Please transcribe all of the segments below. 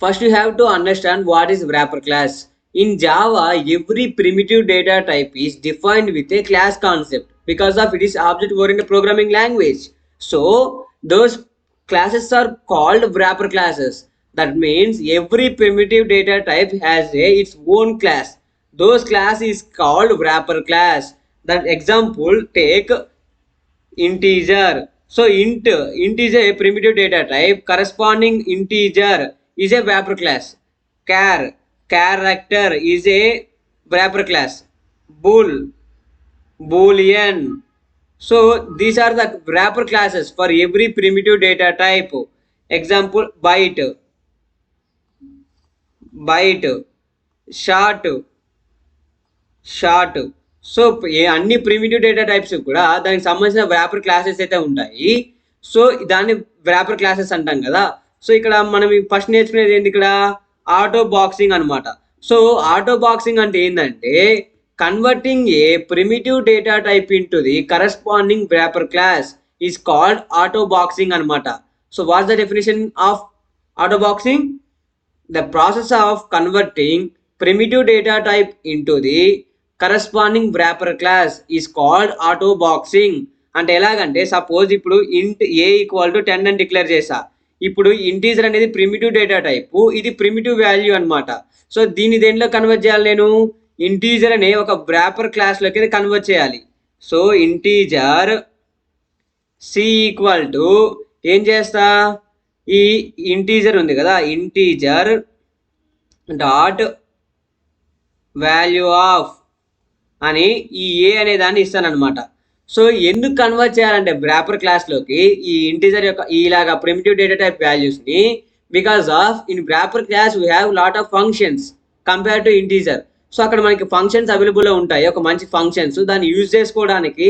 First, you have to understand what is wrapper class. In Java, every primitive data type is defined with a class concept because of it is object-oriented programming language. So, those classes are called wrapper classes. That means every primitive data type has its own class. Those class is called wrapper class. That example, take integer. So int is a primitive data type. Corresponding integer is a wrapper class. Character is a wrapper class. Boolean. So these are the wrapper classes for every primitive data type. Example, byte, short, short. So అన్ని primitive data types కూడా దానికి సంబంధించిన wrapper classes అయితే ఉంటాయి. So దాన్ని wrapper classes అంటాం కదా. So ఇక్కడ మనం ఫస్ట్ నేర్చుకునేది ఏంటి, ఇక్కడ ఆటో బాక్సింగ్ అనమాట. సో ఆటో బాక్సింగ్ అంటే ఏంటంటే converting a primitive data type into the corresponding wrapper class is called auto boxing అనమాట. So what's the definition of auto boxing? The process of converting primitive data type into the corresponding wrapper class is called auto boxing. అంటే ఎలాగంటే suppose ఇప్పుడు ఇంట్ ఏ equal to 10 అని declare చేసా. ఇప్పుడు integer అనేది primitive data type, ఇది primitive value అనమాట. సో దీన్ని దేంట్లో కన్వర్ట్ చేయాలి, నేను ఇంటీజర్ అనే ఒక వ్రాపర్ క్లాస్లోకి కన్వర్ట్ చేయాలి. So integer c equal to ఏం చేస్తా, ఈ ఇంటీజర్ ఉంది కదా, ఇంటీజర్ డాట్ వాల్యూ ఆఫ్ అని ఈ ఏ అనే దాన్ని ఇస్తాను అనమాట. సో ఎందుకు కన్వర్ట్ చేయాలంటే వ్రాపర్ క్లాస్లోకి ఈ ఇంటీజర్ యొక్క ఇలాగా ప్రిమిటివ్ డేటా టైప్ వాల్యూస్ని, because of in wrapper class we have lot of functions compare to integer. So అక్కడ మనకి ఫంక్షన్స్ అవైలబుల్లో ఉంటాయి, ఒక మంచి ఫంక్షన్స్. దాన్ని యూజ్ చేసుకోవడానికి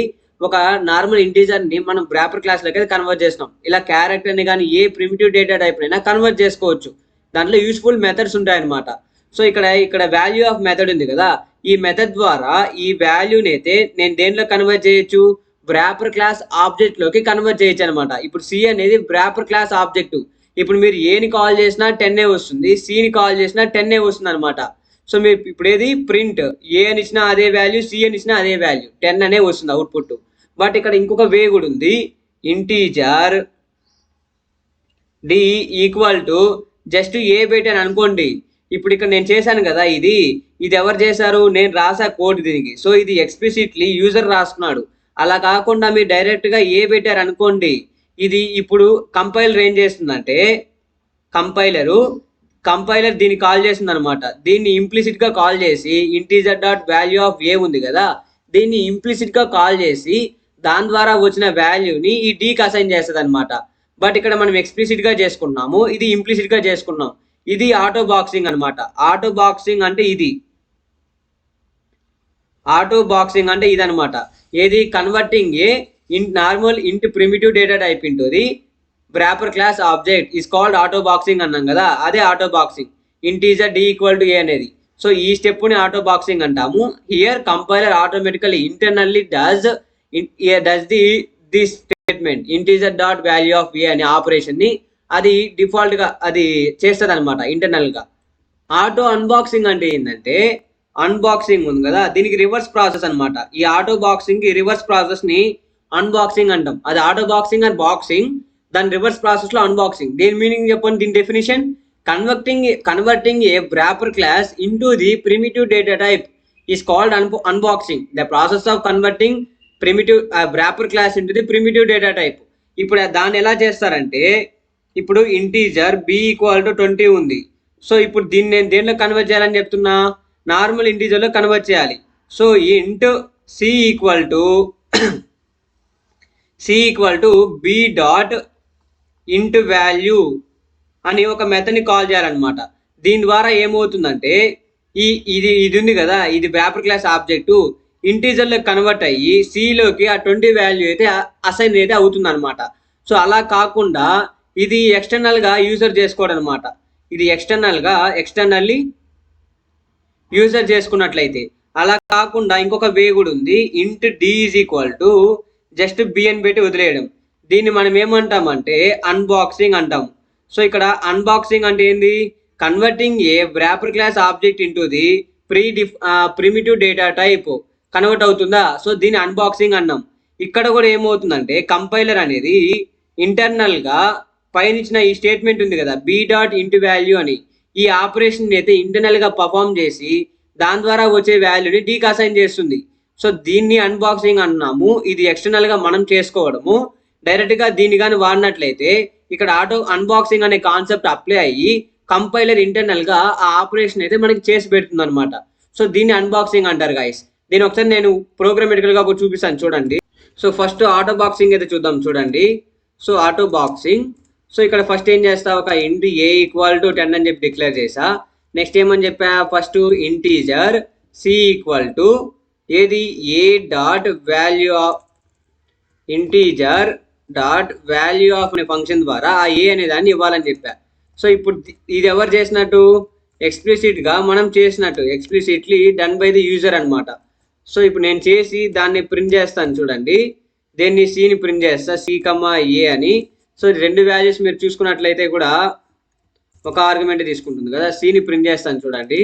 ఒక నార్మల్ ఇంటీజర్ని మనం వ్రాపర్ క్లాస్లోకి కన్వర్ట్ చేస్తున్నాం. ఇలా క్యారెక్టర్ని కానీ ఏ ప్రిమిటివ్ డేటా టైప్ అయినా కన్వర్ట్ చేసుకోవచ్చు. దాంట్లో యూస్ఫుల్ మెథడ్స్ ఉంటాయన్నమాట. సో ఇక్కడ వాల్యూ ఆఫ్ మెథడ్ ఉంది కదా, ఈ మెథడ్ ద్వారా ఈ వాల్యూని అయితే నేను దేంట్లో కన్వర్ట్ చేయొచ్చు, వ్రాపర్ క్లాస్ ఆబ్జెక్ట్లోకి కన్వర్ట్ చేయొచ్చు అనమాట. ఇప్పుడు సి అనేది వ్రాపర్ క్లాస్ ఆబ్జెక్ట్. ఇప్పుడు మీరు ఏని కాల్ చేసినా 10 వస్తుంది, సిని కాల్ చేసినా 10 వస్తుంది అనమాట. సో మీరు ఇప్పుడు ఏది ప్రింట్ ఏ అని ఇచ్చినా అదే వాల్యూ, సి అని ఇచ్చినా అదే వాల్యూ, 10 అనే వస్తుంది అవుట్పుట్. బట్ ఇక్కడ ఇంకొక వే కూడా ఉంది, integer d equal to just a పెట్టాను అనుకోండి. ఇప్పుడు ఇక్కడ నేను చేశాను కదా, ఇది ఎవరు చేశారు, నేను రాసా కోడ్ దీనికి. సో ఇది ఎక్స్ప్లిసిట్లీ యూజర్ రాసుకున్నాడు. అలా కాకుండా మీరు డైరెక్ట్గా ఏ పెట్టారు అనుకోండి, ఇది ఇప్పుడు కంపైలర్ ఏం చేస్తుందంటే కంపైలర్ దీన్ని కాల్ చేస్తుంది అనమాట. దీన్ని ఇంప్లిసిట్గా కాల్ చేసి ఇంటీజర్ డాట్ వాల్యూ ఆఫ్ ఏ ఉంది కదా, దీన్ని ఇంప్లిసిట్గా కాల్ చేసి దాని ద్వారా వచ్చిన వాల్యూని ఈ డీకి అసైన్ చేస్తుంది అనమాట. బట్ ఇక్కడ మనం ఎక్స్ప్లిసిట్గా చేసుకున్నాము, ఇది ఇంప్లిసిట్గా చేసుకున్నాం. ఇది ఆటో బాక్సింగ్ అనమాట. ఆటో బాక్సింగ్ అంటే ఇది అనమాట. ఏది converting a normal int primitive data type into the wrapper class object is called auto boxing అన్నాం కదా, అదే auto boxing. Integer d equal to a అనేది. సో ఈ స్టెప్ని ఆటో బాక్సింగ్ అంటాము. Here compiler automatically internally does the statement integer dot value of a అనే ఆపరేషన్ని అది డిఫాల్ట్గా అది చేస్తుంది అనమాట ఇంటర్నల్గా. ఆటో అన్బాక్సింగ్ అంటే ఏంటంటే, అన్బాక్సింగ్ ఉంది కదా, దీనికి రివర్స్ ప్రాసెస్ అనమాట. ఈ ఆటో బాక్సింగ్కి రివర్స్ ప్రాసెస్ని అన్బాక్సింగ్ అంటాం. అది ఆటో బాక్సింగ్ అండ్ బాక్సింగ్, దాని రివర్స్ ప్రాసెస్లో అన్బాక్సింగ్. దేని మీనింగ్ చెప్పండి, దీని definition: converting A wrapper class into the primitive data type is called unboxing. The process of converting primitive wrapper class into the primitive data type. ఇప్పుడు దాన్ని ఎలా చేస్తారంటే, ఇప్పుడు ఇంటీజర్ బి ఈక్వల్ టు 20 ఉంది. So ఇప్పుడు దీన్ని నేను దేంట్లో కన్వర్ట్ చేయాలని చెప్తున్నా, నార్మల్ ఇంటీజర్లో కన్వర్ట్ చేయాలి. So int c equal to b dot int value అని ఒక మెథడ్ని కాల్ చేయాలన్నమాట. దీని ద్వారా ఏమవుతుందంటే ఇది ఉంది కదా, ఇది వ్రాపర్ క్లాస్ ఆబ్జెక్టు ఇంటీజర్లో కన్వర్ట్ అయ్యి సిలోకి ఆ 20 వాల్యూ అయితే అసైన్ అయితే అవుతుంది అనమాట. సో అలా కాకుండా ఇది ఎక్స్టర్నల్గా యూజర్ చేసుకోవడం అనమాట. ఇది ఎక్స్టర్నల్లీ యూజర్ చేసుకున్నట్లయితే. అలా కాకుండా ఇంకొక వే కూడా ఉంది, int d is equal to just b అని పెట్టి వదిలేయడం. దీన్ని మనం ఏమంటామంటే అన్బాక్సింగ్ అంటాము. సో ఇక్కడ అన్బాక్సింగ్ అంటే ఏంది, converting A wrapper class object into the primitive data type convert అవుతుందా. సో దీని అన్బాక్సింగ్ అన్నాం. ఇక్కడ కూడా ఏమవుతుందంటే కంపైలర్ అనేది ఇంటర్నల్గా పైన ఇచ్చిన ఈ స్టేట్మెంట్ ఉంది కదా, బి డాట్ ఇంటూ వాల్యూ అని, ఈ ఆపరేషన్ అయితే ఇంటర్నల్గా పర్ఫామ్ చేసి దాని ద్వారా వచ్చే వాల్యూని డీకి అసైన్ చేస్తుంది. సో దీన్ని అన్బాక్సింగ్ అన్నాము. ఇది ఎక్స్టర్నల్గా మనం చేసుకోవడము. డైరెక్ట్గా దీన్ని కానీ వాడినట్లయితే ఇక్కడ ఆటో అన్బాక్సింగ్ అనే కాన్సెప్ట్ అప్లై అయ్యి కంపైలర్ ఇంటర్నల్గా ఆ ఆపరేషన్ అయితే మనకి చేసి పెడుతుంది అనమాట. సో దీన్ని అన్బాక్సింగ్ అంటారు గైస్. దీని ఒకసారి నేను ప్రోగ్రామెటికల్గా కూడా చూపిస్తాను చూడండి. సో ఫస్ట్ ఆటో బాక్సింగ్ అయితే చూద్దాం చూడండి. సో ఆటో బాక్సింగ్, సో ఇక్కడ ఫస్ట్ ఏం చేస్తా, ఒక ఇంటి ఏ ఈక్వల్ టు 10 అని చెప్పి డిక్లేర్ చేసా. నెక్స్ట్ ఏమని చెప్పా, first integer c equal to ఏది a dot value of integer dot value of అనే ఫంక్షన్ ద్వారా ఆ ఏ అనే దాన్ని ఇవ్వాలని చెప్పా. సో ఇప్పుడు ఇది ఎవరు చేసినట్టు, ఎక్స్ప్లిసిట్గా మనం చేసినట్టు, explicitly done by the user అనమాట. సో ఇప్పుడు నేను చేసి దాన్ని ప్రింట్ చేస్తాను చూడండి. దీన్ని సిని ప్రింట్ చేస్తా, సి కమ్మా ఏ అని. సో రెండు వాల్యూస్ మీరు చూసుకున్నట్లయితే కూడా ఒక ఆర్గ్యుమెంట్ తీసుకుంటుంది కదా. సిని ప్రింట్ చేస్తాను చూడండి,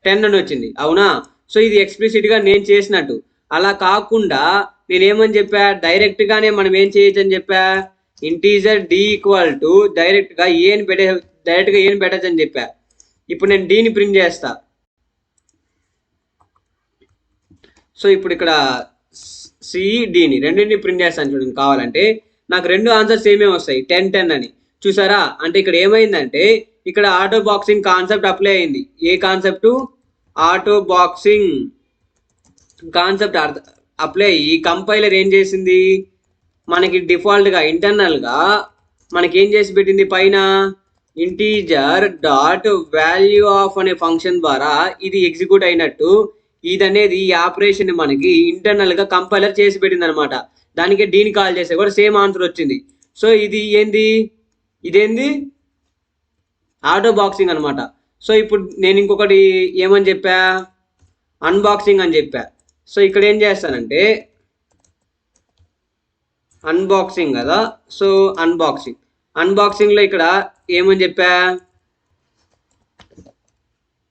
10 అని వచ్చింది, అవునా. సో ఇది ఎక్స్ప్లిసిట్గా నేను చేసినట్టు. అలా కాకుండా నేనేమని చెప్పా, డైరెక్ట్గానే మనం ఏం చేయొచ్చు అని చెప్పా, ఇంటీజర్ డి ఈక్వల్ టు డైరెక్ట్గా ఏని పెట్టచ్చు అని చెప్పా. ఇప్పుడు నేను డీని ప్రింట్ చేస్తా. సో ఇప్పుడు ఇక్కడ సిడిని రెండింటిని ప్రింట్ చేస్తాను చూడండి. కావాలంటే నాకు రెండు ఆన్సర్స్ ఏమే వస్తాయి, 10 10 అని. చూసారా, అంటే ఇక్కడ ఏమైందంటే ఇక్కడ ఆటో బాక్సింగ్ కాన్సెప్ట్ అప్లై అయింది. ఏ కాన్సెప్ట్, ఆటో బాక్సింగ్ కాన్సెప్ట్ అప్లై అయ్యి కంపైలర్ ఏం చేసింది, మనకి డిఫాల్ట్గా ఇంటర్నల్గా మనకి ఏం చేసి పెట్టింది, పైన ఇంటీజర్ డాట్ వాల్యూ ఆఫ్ అనే ఫంక్షన్ ద్వారా ఇది ఎగ్జిక్యూట్ అయినట్టు ఇది అనేది ఈ ఆపరేషన్ మనకి ఇంటర్నల్గా కంపైలర్ చేసి పెట్టింది అనమాట. దానికి డీని కాల్ చేస్తే కూడా సేమ్ ఆన్సర్ వచ్చింది. సో ఇది ఇదేంది ఆటో బాక్సింగ్ అనమాట. సో ఇప్పుడు నేను ఇంకొకటి ఏమని చెప్పా, అన్బాక్సింగ్ అని చెప్పా. సో ఇక్కడ ఏం చేస్తానంటే అన్బాక్సింగ్ కదా. సో అన్బాక్సింగ్లో ఇక్కడ ఏమని చెప్పా,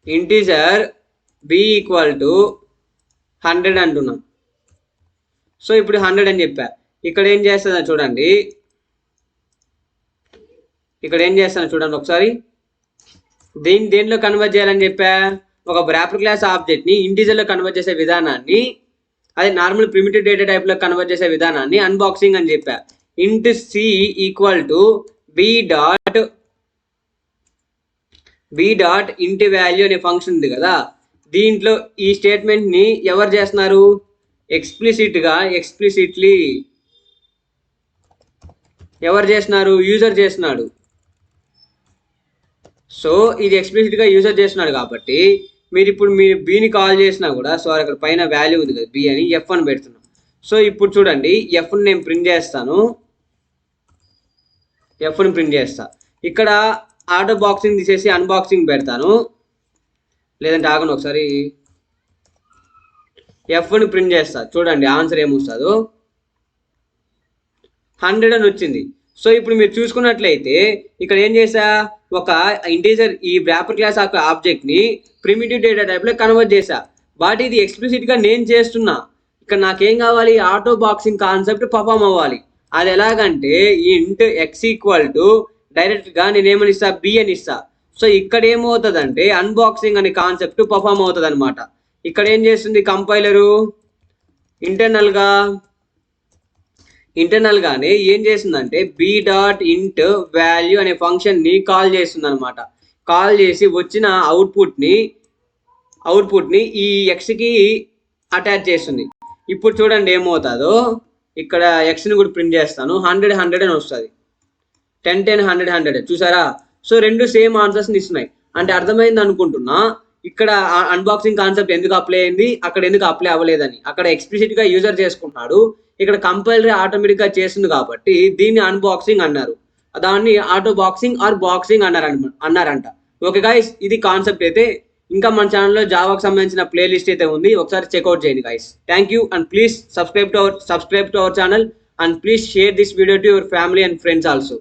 ఇంటీజర్ బి ఈక్వల్ టు 100 అంటున్నాం. సో ఇప్పుడు 100 అని చెప్పా. ఇక్కడ ఏం చేస్తుందో చూడండి, ఒకసారి దేంట్లో కన్వర్ట్ చేయాలని చెప్పా, ఒక వ్రాపర్ క్లాస్ ఆబ్జెక్ట్ని ఇంటీజర్లో కన్వర్ట్ చేసే విధానాన్ని, అదే నార్మల్ ప్రిమిటివ్ డేటా టైప్లో కన్వర్ట్ చేసే విధానాన్ని అన్బాక్సింగ్ అని చెప్పా. Int c equal to b dot int value అనే ఫంక్షన్ ఉంది కదా. దీంట్లో ఈ స్టేట్మెంట్ని ఎవరు చేస్తున్నారు, ఎక్స్ప్లిసిట్లీ ఎవరు చేస్తున్నారు, యూజర్ చేస్తున్నాడు. సో ఇది ఎక్స్ప్లిసిట్గా యూజర్ చేస్తున్నాడు కాబట్టి మీరు బీని కాల్ చేసినా కూడా, సో అక్కడ పైన వాల్యూ ఉంది కదా బి అని, ఎఫ్ అని పెడుతున్నాం. సో ఇప్పుడు చూడండి, ఎఫ్ని నేను ప్రింట్ చేస్తాను, ఎఫ్ని ప్రింట్ చేస్తా. ఇక్కడ ఆటో బాక్సింగ్ తీసేసి అన్బాక్సింగ్ పెడతాను, లేదంటే ఆగండి ఒకసారి, ఎఫ్ని ప్రింట్ చేస్తా. చూడండి ఆన్సర్ ఏమొస్తుందో, 100 అని వచ్చింది. సో ఇప్పుడు మీరు చూసుకున్నట్లయితే ఇక్కడ ఏం చేసా, ఒక ఇంటీజర్ ఈ వ్రాపర్ క్లాస్ ఆబ్జెక్ట్ని ప్రిమిటివ్ డేటా టైప్లో కన్వర్ట్ చేసా. బట్ ఇది ఎక్స్ప్లిసిట్గా నేను చేస్తున్నా. ఇక్కడ నాకేం కావాలి, ఆటో బాక్సింగ్ కాన్సెప్ట్ పర్ఫామ్ అవ్వాలి. అది ఎలాగంటే ఇంట్ ఎక్స్ ఈక్వల్ టు డైరెక్ట్గా నేనేమని ఇస్తా, బి అని ఇస్తా. సో ఇక్కడ ఏమవుతుందంటే అన్బాక్సింగ్ అనే కాన్సెప్ట్ పర్ఫామ్ అవుతుంది అనమాట. ఇక్కడ ఏం చేస్తుంది కంపైలరు, ఇంటర్నల్గానే ఏం చేస్తుందంటే బి డాట్ ఇంట్ వాల్యూ అనే ఫంక్షన్ని కాల్ చేస్తుంది అనమాట. కాల్ చేసి వచ్చిన అవుట్పుట్ని ఈ ఎక్స్కి అటాచ్ చేస్తుంది. ఇప్పుడు చూడండి ఏమవుతుందో, ఇక్కడ ఎక్స్ని కూడా ప్రింట్ చేస్తాను, 100 100 అని వస్తుంది, 10 10 100 100 చూసారా. సో రెండు సేమ్ ఆన్సర్స్ని ఇస్తున్నాయి. అంటే అర్థమైంది అనుకుంటున్నా ఇక్కడ అన్బాక్సింగ్ కాన్సెప్ట్ ఎందుకు అప్లై అయింది, అక్కడ ఎందుకు అప్లై అవ్వలేదని. అక్కడ ఎక్స్ప్లిసిట్గా యూజర్ చేసుకుంటున్నాడు, ఇక్కడ కంపైలర్ ఆటోమేటిక్గా చేస్తుంది కాబట్టి దీన్ని అన్బాక్సింగ్ అన్నారు, దాన్ని ఆటో బాక్సింగ్ ఆర్ బాక్సింగ్ అన్నారంట. ఓకే గైస్, ఇది కాన్సెప్ట్ అయితే. ఇంకా మన ఛానల్లో జావాకి సంబంధించిన ప్లేలిస్ట్ అయితే ఉంది, ఒకసారి చెక్అవుట్ చేయండి guys. Thank you and please subscribe to our channel and please share this video to your family and friends also.